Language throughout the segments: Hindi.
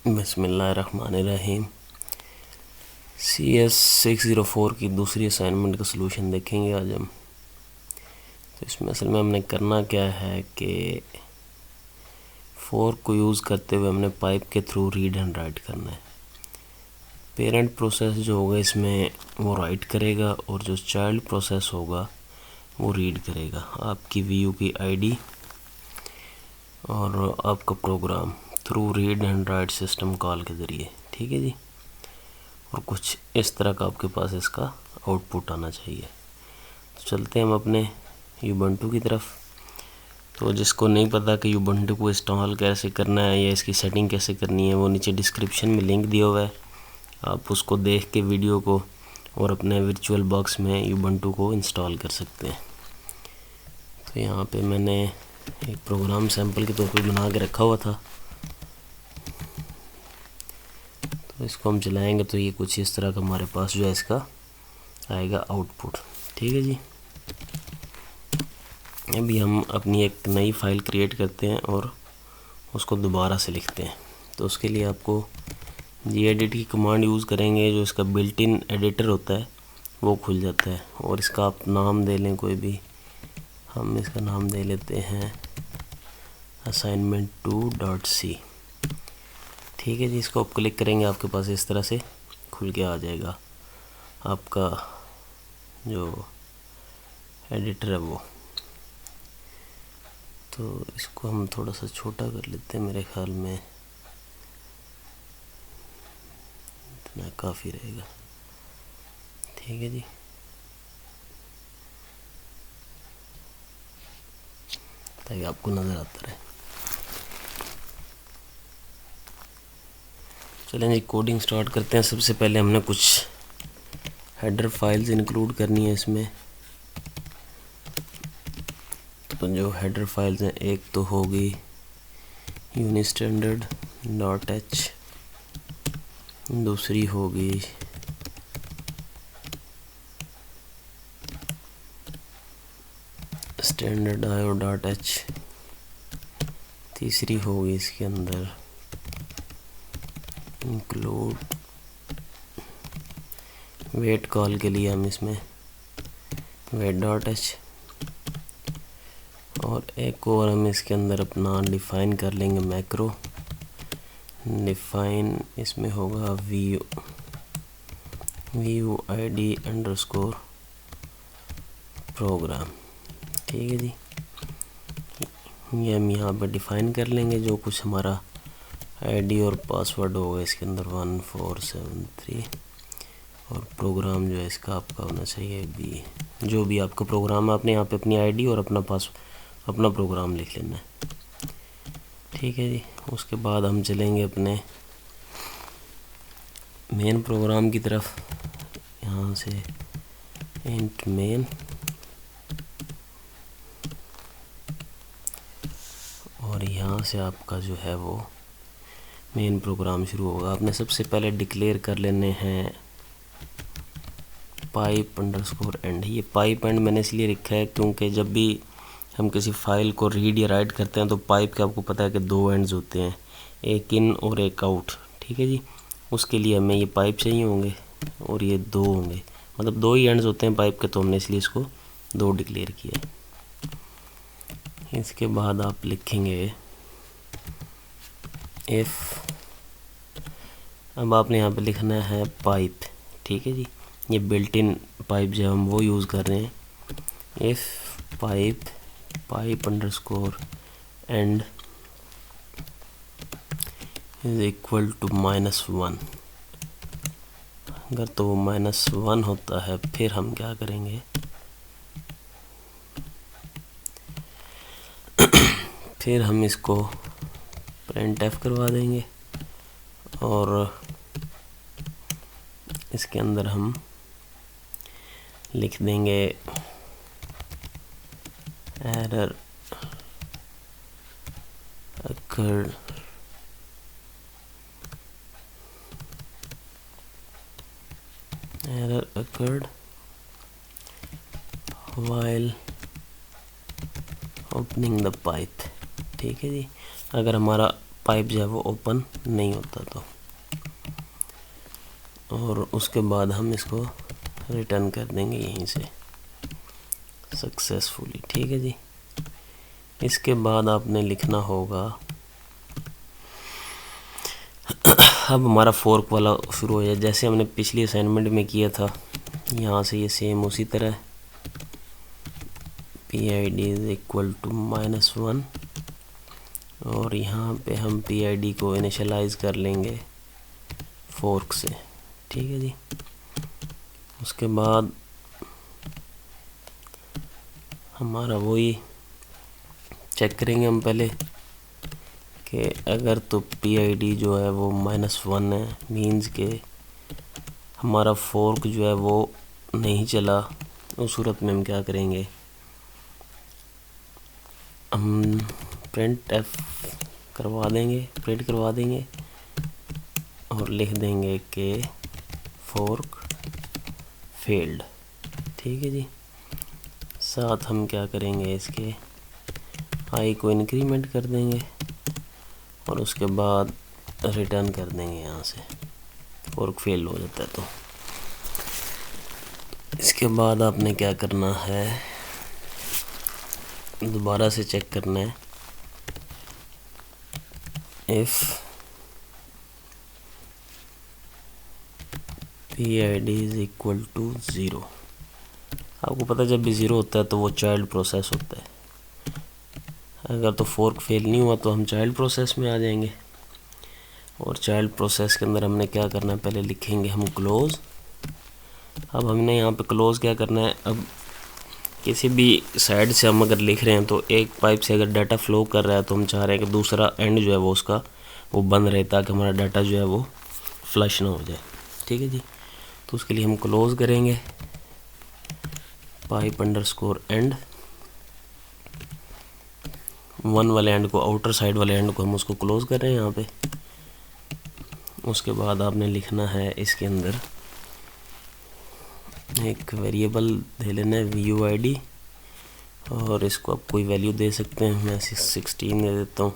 बिस्मिल्लाहिर्रहमानिर्रहीम। CS 604 की दूसरी असाइनमेंट का सलूशन देखेंगे आज हम। तो इसमें असल में हमने करना क्या है कि फोर्क को यूज़ करते हुए हमने पाइप के थ्रू रीड एंड राइट करना है। पेरेंट प्रोसेस जो होगा इसमें वो राइट करेगा और जो चाइल्ड प्रोसेस होगा वो रीड करेगा। आपकी VU की ID और आपका program through read and write system call के ज़रिए, ठीक है जी। और कुछ इस तरह का आपके पास इसका आउटपुट आना चाहिए। तो चलते हैं हम अपने यूबंटू की तरफ। तो जिसको नहीं पता कि यूबंटू को इंस्टॉल कैसे करना है या इसकी सेटिंग कैसे करनी है, वो नीचे डिस्क्रिप्शन में लिंक दिया हुआ है, आप उसको देख के वीडियो को और अपने वर्चुअल बॉक्स में यूबंटू को इंस्टॉल कर सकते हैं। तो यहाँ पे मैंने एक प्रोग्राम सैम्पल के तौर पर बना के रखा हुआ था, तो इसको हम चलाएंगे तो ये कुछ इस तरह का हमारे पास जो है इसका आएगा आउटपुट, ठीक है जी। अभी हम अपनी एक नई फाइल क्रिएट करते हैं और उसको दोबारा से लिखते हैं। तो उसके लिए आपको gedit की कमांड यूज़ करेंगे, जो इसका बिल्ट इन एडिटर होता है वो खुल जाता है। और इसका आप नाम दे लें कोई भी, हम इसका नाम दे लेते हैं assignment2.c, ठीक है जी। इसको आप क्लिक करेंगे, आपके पास इस तरह से खुल के आ जाएगा आपका जो एडिटर है वो। तो इसको हम थोड़ा सा छोटा कर लेते हैं, मेरे ख्याल में इतना काफ़ी रहेगा, ठीक है जी। ताकि आपको नज़र आता रहे। चलें जी, कोडिंग स्टार्ट करते हैं। सबसे पहले हमने कुछ हेडर फाइल्स इंक्लूड करनी है इसमें। तो जो हेडर फाइल्स हैं, एक तो होगी unistandard.h, दूसरी होगी standardio.h, तीसरी होगी इसके अंदर इंक्लूड वेट कॉल के लिए हम इसमें wait.h, और एक और हम इसके अंदर अपना डिफ़ाइन कर लेंगे मैक्रो डिफ़ाइन। इसमें होगा VU ID अंडरस्कोर प्रोग्राम, ठीक है जी। ये हम यहाँ पर डिफ़ाइन कर लेंगे जो कुछ हमारा ID और पासवर्ड होगा इसके अंदर 1473, और प्रोग्राम जो है इसका आपका होना चाहिए B। जो भी आपका प्रोग्राम है आपने यहाँ पे अपनी ID और अपना प्रोग्राम लिख लेना है, ठीक है जी। उसके बाद हम चलेंगे अपने मेन प्रोग्राम की तरफ। यहाँ से इंट मेन, और यहाँ से आपका जो है वो मेन प्रोग्राम शुरू होगा। आपने सबसे पहले डिक्लेयर कर लेने हैं पाइप अंडरस्कोर एंड। ये पाइप एंड मैंने इसलिए लिखा है क्योंकि जब भी हम किसी फाइल को रीड या राइट करते हैं तो पाइप के आपको पता है कि दो एंड्स होते हैं, एक इन और एक आउट, ठीक है जी। उसके लिए हमें ये पाइप चाहिए होंगे और ये दो होंगे, मतलब दो ही एंड्स होते हैं पाइप के, तो हमने इसलिए इसको दो डिक्लेयर किया। इसके बाद आप लिखेंगे इफ़, अब आपने यहाँ पे लिखना है पाइप, ठीक है जी। ये बिल्ट इन पाइप जो हम वो यूज़ कर रहे हैं। If pipe underscore end is equal to -1, अगर तो -1 होता है फिर हम क्या करेंगे, फिर हम इसको printf करवा देंगे और इसके अंदर हम लिख देंगे error occurred while opening the pipe, ठीक है जी। अगर हमारा पाइप जो है वो ओपन नहीं होता तो। और उसके बाद हम इसको रिटर्न कर देंगे यहीं से सक्सेसफुली। ठीक है जी। इसके बाद आपने लिखना होगा, अब हमारा फोर्क वाला शुरू हो जाए जैसे हमने पिछली असाइनमेंट में किया था। यहाँ से ये सेम उसी तरह PID इज इक्वल टू -1 और यहाँ पे हम PID को इनिशियलाइज कर लेंगे फोर्क से। ठीक है जी। उसके बाद हमारा वही चेक करेंगे हम पहले कि अगर तो PID जो है वो -1 है, मीन्स के हमारा फोर्क जो है वो नहीं चला। उस सूरत में हम क्या करेंगे, हम प्रिंट करवा देंगे और लिख देंगे कि फोर्क फेल्ड। ठीक है जी। साथ हम क्या करेंगे, इसके आई को इंक्रीमेंट कर देंगे और उसके बाद रिटर्न कर देंगे यहाँ से, फोर्क फेल हो जाता है तो। इसके बाद आपने क्या करना है, दोबारा से चेक करना है if PID is equal to 0। आपको पता है जब भी 0 होता है तो वो चाइल्ड प्रोसेस होता है। अगर तो फोर्क फेल नहीं हुआ तो हम चाइल्ड प्रोसेस में आ जाएंगे। और चाइल्ड प्रोसेस के अंदर हमने क्या करना है, पहले लिखेंगे हम क्लोज। अब हमने यहाँ पे क्लोज क्या करना है, अब किसी भी साइड से हम अगर लिख रहे हैं तो एक पाइप से अगर डाटा फ्लो कर रहा है तो हम चाह रहे हैं कि दूसरा एंड जो है वो उसका वो बंद रहे ताकि हमारा डाटा जो है वो फ्लश ना हो जाए। ठीक है जी। तो उसके लिए हम क्लोज करेंगे पाइप अंडरस्कोर एंड, 1 वाले एंड को, आउटर साइड वाले एंड को हम उसको क्लोज कर रहे हैं यहाँ पे। उसके बाद आपने लिखना है इसके अंदर एक वेरिएबल दे लेना है VUID और इसको आप कोई वैल्यू दे सकते हैं। मैं 16 दे देता हूँ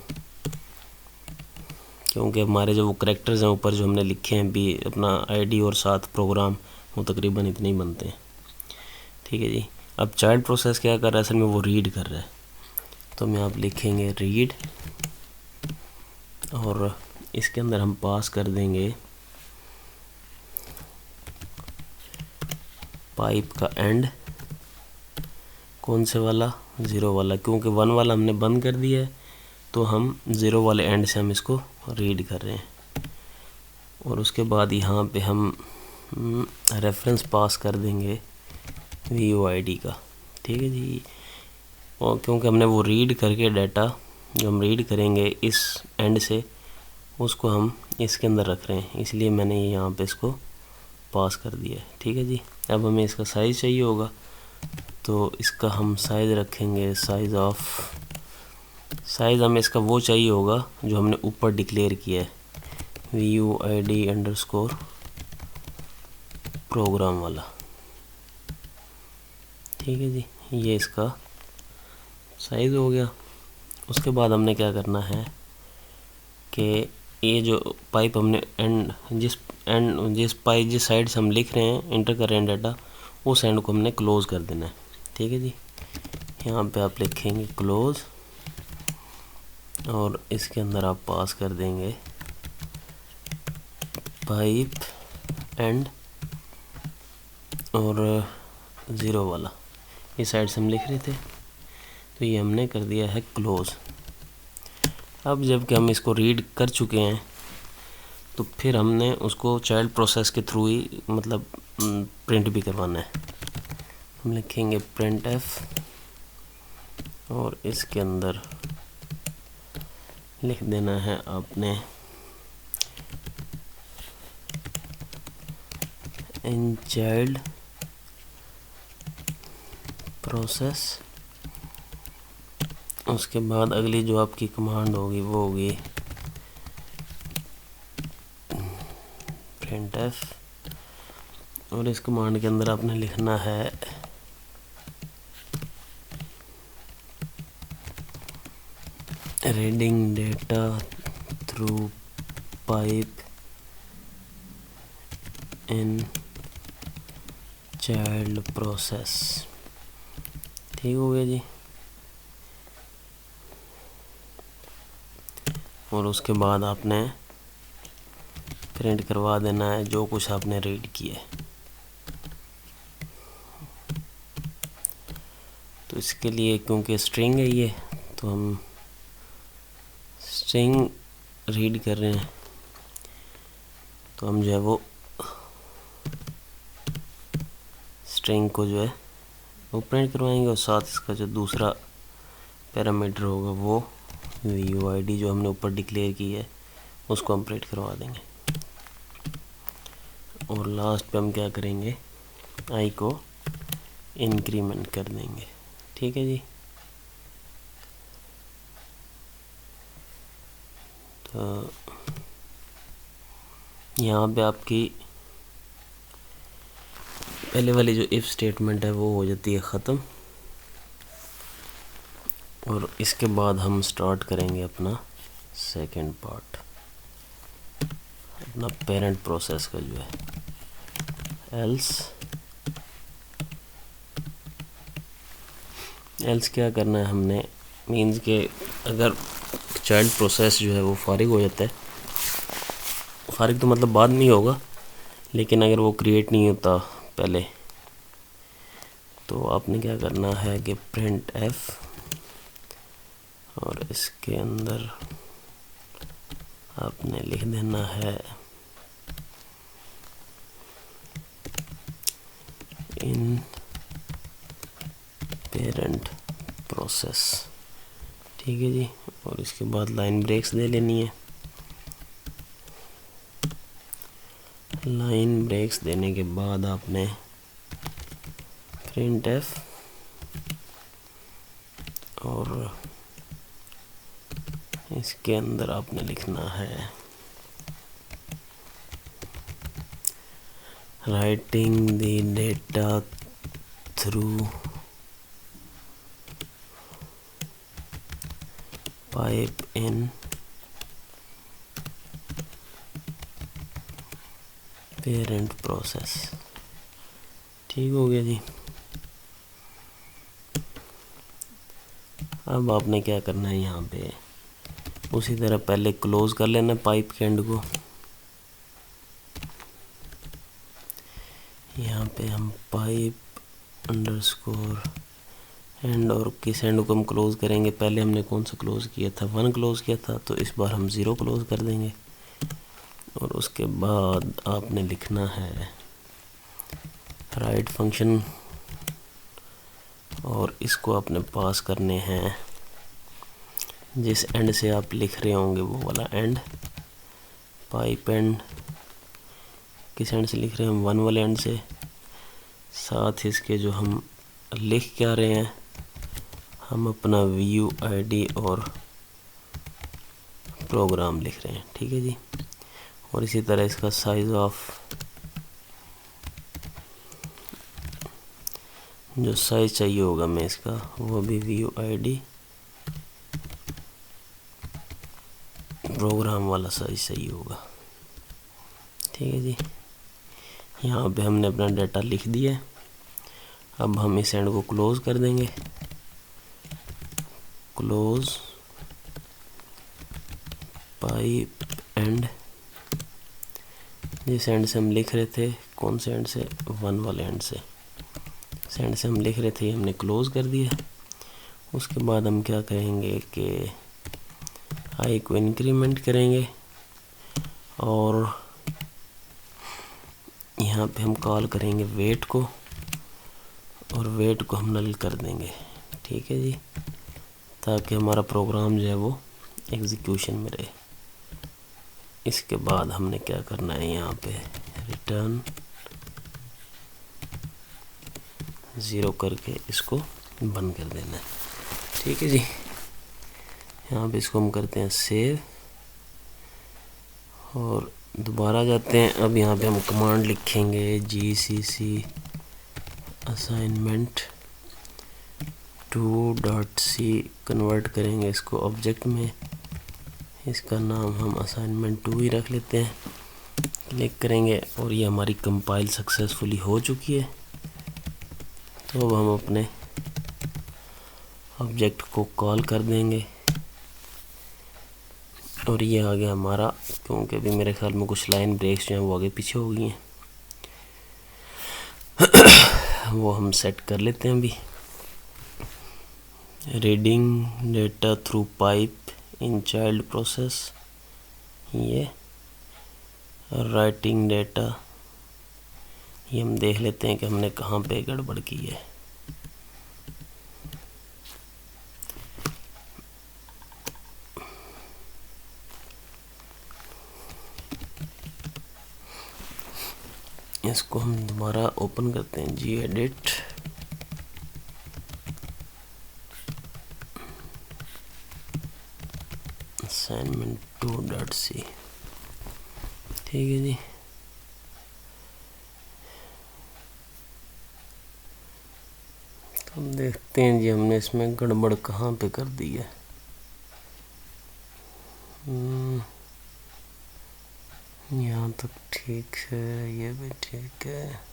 क्योंकि हमारे जो वो करेक्टर्स हैं ऊपर जो हमने लिखे हैं भी अपना ID और साथ प्रोग्राम वो तकरीबन इतने ही बनते हैं। ठीक है जी। अब चाइल्ड प्रोसेस क्या कर रहा है, असल में वो रीड कर रहा है तो हम यहाँ लिखेंगे रीड और इसके अंदर हम पास कर देंगे पाइप का एंड, कौन से वाला, 0 वाला, क्योंकि 1 वाला हमने बंद कर दिया है तो हम 0 वाले एंड से हम इसको रीड कर रहे हैं। और उसके बाद यहाँ पे हम रेफरेंस पास कर देंगे VUID का। ठीक है जी। और क्योंकि हमने वो रीड करके डाटा जो हम रीड करेंगे इस एंड से उसको हम इसके अंदर रख रहे हैं, इसलिए मैंने यहाँ पे इसको पास कर दिया है। ठीक है जी। अब हमें इसका साइज़ चाहिए होगा तो इसका हम साइज़ रखेंगे, साइज़ हमें इसका वो चाहिए होगा जो हमने ऊपर डिक्लेयर किया है, VUID अंडरस्कोर प्रोग्राम वाला। ठीक है जी। ये इसका साइज़ हो गया। उसके बाद हमने क्या करना है कि ये जो पाइप हमने जिस साइड से हम लिख रहे हैं, इंटर कर रहे हैं डाटा, उस एंड को हमने क्लोज़ कर देना है। ठीक है जी। यहाँ पे आप लिखेंगे क्लोज़ और इसके अंदर आप पास कर देंगे पाइप एंड और 0 वाला, इस साइड से हम लिख रहे थे तो ये हमने कर दिया है क्लोज़। अब जबकि हम इसको रीड कर चुके हैं तो फिर हमने उसको चाइल्ड प्रोसेस के थ्रू ही मतलब प्रिंट भी करवाना है। हम लिखेंगे printf और इसके अंदर लिख देना है आपने इन चाइल्ड प्रोसेस। उसके बाद अगली जो आपकी कमांड होगी वो होगी printf और इस कमांड के अंदर आपने लिखना है reading data through pipe in child process. ठीक हो गया जी। और उसके बाद आपने प्रिंट करवा देना है जो कुछ आपने रीड किया है। तो इसके लिए क्योंकि स्ट्रिंग है ये, तो हम स्ट्रिंग रीड कर रहे हैं, तो हम जो है वो स्ट्रिंग को जो है वो प्रिंट करवाएंगे और साथ इसका जो दूसरा पैरामीटर होगा वो VUID जो हमने ऊपर डिक्लेयर की है उसको हम प्रिंट करवा देंगे। और लास्ट पे हम क्या करेंगे, आई को इंक्रीमेंट कर देंगे। ठीक है जी। तो यहाँ पे आपकी पहले वाली जो इफ स्टेटमेंट है वो हो जाती है ख़त्म, और इसके बाद हम स्टार्ट करेंगे अपना सेकंड पार्ट, अपना पेरेंट प्रोसेस का जो है। एल्स क्या करना है हमने, मीन्स के अगर चाइल्ड प्रोसेस जो है वो फारिग हो जाता है, फारिग तो मतलब बाद में ही होगा, लेकिन अगर वो क्रिएट नहीं होता पहले, तो आपने क्या करना है कि प्रिंट एफ, और इसके अंदर आपने लिख देना है इन पेरेंट प्रोसेस। ठीक है जी। और इसके बाद लाइन ब्रेक्स दे लेनी है। लाइन ब्रेक्स देने के बाद आपने प्रिंट एफ और इसके अंदर आपने लिखना है writing the data through pipe in parent process. ठीक हो गया जी। अब आपने क्या करना है, यहाँ पे उसी तरह पहले क्लोज कर लेना पाइप के एंड को। यहाँ पे हम पाइप अंडरस्कोर एंड, और किस एंड को हम क्लोज करेंगे, पहले हमने कौन सा क्लोज किया था, 1 क्लोज किया था, तो इस बार हम 0 क्लोज कर देंगे। और उसके बाद आपने लिखना है राइट फंक्शन, और इसको आपने पास करने हैं जिस एंड से आप लिख रहे होंगे वो वाला एंड। पाइप एंड किस एंड से लिख रहे हैं हम, 1 वाले एंड से। साथ इसके जो हम लिख क्या रहे हैं, हम अपना VUID और प्रोग्राम लिख रहे हैं। ठीक है जी। और इसी तरह इसका साइज ऑफ, जो साइज चाहिए होगा मैं इसका, वो भी VUID प्रोग्राम वाला साइज चाहिए होगा। ठीक है जी। यहाँ पे हमने अपना डाटा लिख दिया। अब हम इस एंड को क्लोज कर देंगे, क्लोज पाइप एंड, जिस एंड से हम लिख रहे थे, कौन से एंड से, 1 वाले एंड से, इस एंड से हम लिख रहे थे, हमने क्लोज कर दिया। उसके बाद हम क्या करेंगे कि आई को इंक्रीमेंट करेंगे, और यहाँ पे हम कॉल करेंगे वेट को, और वेट को हम नल कर देंगे। ठीक है जी, ताकि हमारा प्रोग्राम जो है वो एग्जीक्यूशन में रहे। इसके बाद हमने क्या करना है, यहाँ पे रिटर्न 0 करके इसको बंद कर देना है। ठीक है जी। यहाँ पे इसको हम करते हैं सेव, और दोबारा जाते हैं। अब यहाँ पे हम कमांड लिखेंगे GCC असाइनमेंट 2.c, कन्वर्ट करेंगे इसको ऑब्जेक्ट में। इसका नाम हम असाइनमेंट 2 ही रख लेते हैं। क्लिक करेंगे और ये हमारी कंपाइल सक्सेसफुली हो चुकी है। तो अब हम अपने ऑब्जेक्ट को कॉल कर देंगे और ये आ गया हमारा, क्योंकि अभी मेरे ख्याल में कुछ लाइन ब्रेक्स जो हैं वो आगे पीछे हो गई हैं, वो हम सेट कर लेते हैं अभी। Reading data through pipe in child process, ये राइटिंग डेटा, ये हम देख लेते हैं कि हमने कहाँ पे गड़बड़ की है। इसको हम दोबारा ओपन करते हैं, gedit, assignment2.c, ठीक है जी। तो हम देखते हैं जी हमने इसमें गड़बड़ कहाँ पे कर दी है। यहाँ तक ठीक है, ये भी ठीक है।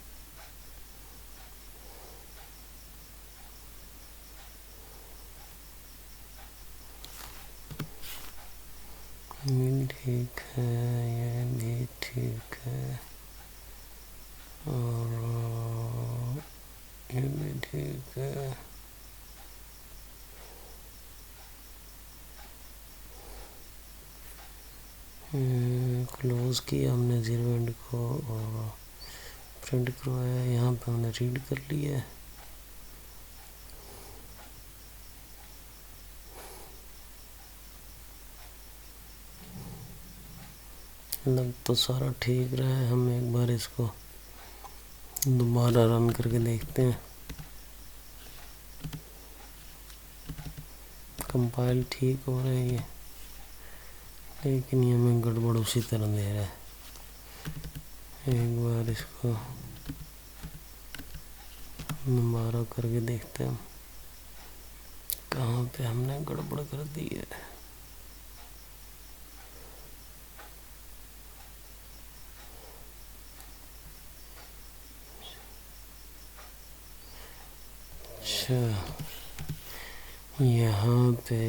ठीक है, ये भी ठीक है, और ये भी ठीक है। क्लोज किया हमने जीरो एंड को और प्रिंट करवाया, यहाँ पे हमने रीड कर लिया है। लग तो सारा ठीक रहा है, हम एक बार इसको दोबारा रन करके देखते हैं। कंपाइल ठीक हो रही है, लेकिन ये हमें गड़बड़ उसी तरह दे रहा है। एक बार इसको दोबारा करके देखते हैं कहाँ पे हमने गड़बड़ कर दी है। अच्छा, यहाँ पे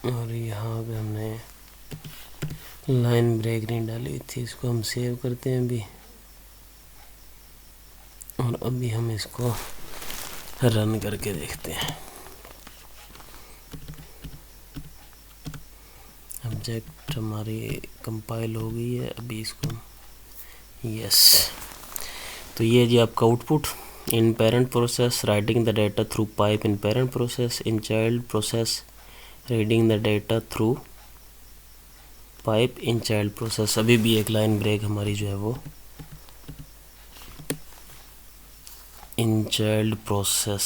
और यहाँ पे हमने लाइन ब्रेक नहीं डाली थी, इसको हम सेव करते हैं अभी, और अभी हम इसको रन करके देखते हैं। ऑब्जेक्ट हमारी कंपाइल हो गई है, अभी इसको यस। तो ये जी आपका output. In parent process writing the data through pipe in parent process, in child process reading the data through pipe in child process. अभी भी एक लाइन ब्रेक हमारी जो है वो इन चाइल्ड प्रोसेस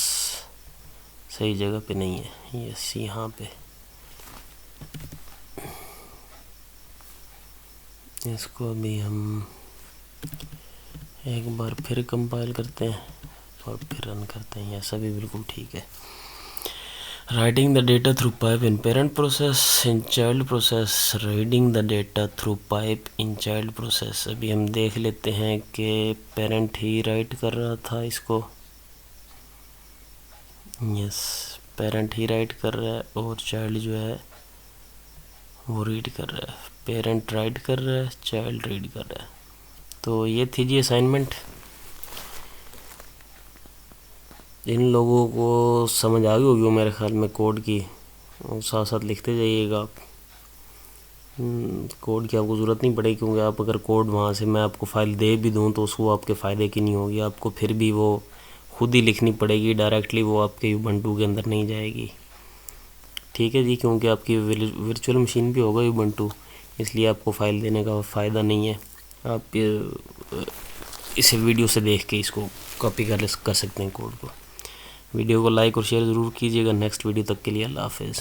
सही जगह पे नहीं है, यस यहाँ पे। इसको अभी हम एक बार फिर कंपाइल करते हैं और फिर रन करते हैं, यह सभी बिल्कुल ठीक है। Writing the data through pipe in parent process, in child process reading the data through pipe in child process. अभी हम देख लेते हैं कि पेरेंट ही राइट कर रहा था इसको, यस पेरेंट ही राइट कर रहा है और चाइल्ड जो है वो रीड कर रहा है। पेरेंट राइट कर रहा है, चाइल्ड रीड कर रहा है। तो ये थी जी असाइनमेंट। इन लोगों को समझ आ गई होगी मेरे ख्याल में कोड की, और साथ साथ लिखते जाइएगा आप। कोड की आपको ज़रूरत नहीं पड़ेगी, क्योंकि आप अगर कोड वहाँ से मैं आपको फ़ाइल दे भी दूँ तो उसको आपके फ़ायदे की नहीं होगी, आपको फिर भी वो खुद ही लिखनी पड़ेगी डायरेक्टली, वो आपके ubuntu के अंदर नहीं जाएगी। ठीक है जी, क्योंकि आपकी वर्चुअल मशीन भी होगा ubuntu, इसलिए आपको फ़ाइल देने का फ़ायदा नहीं है। आप इसे वीडियो से देख के इसको कॉपी कर सकते हैं कोड को। वीडियो को लाइक और शेयर ज़रूर कीजिएगा। नेक्स्ट वीडियो तक के लिए अल्लाह हाफ़िज़।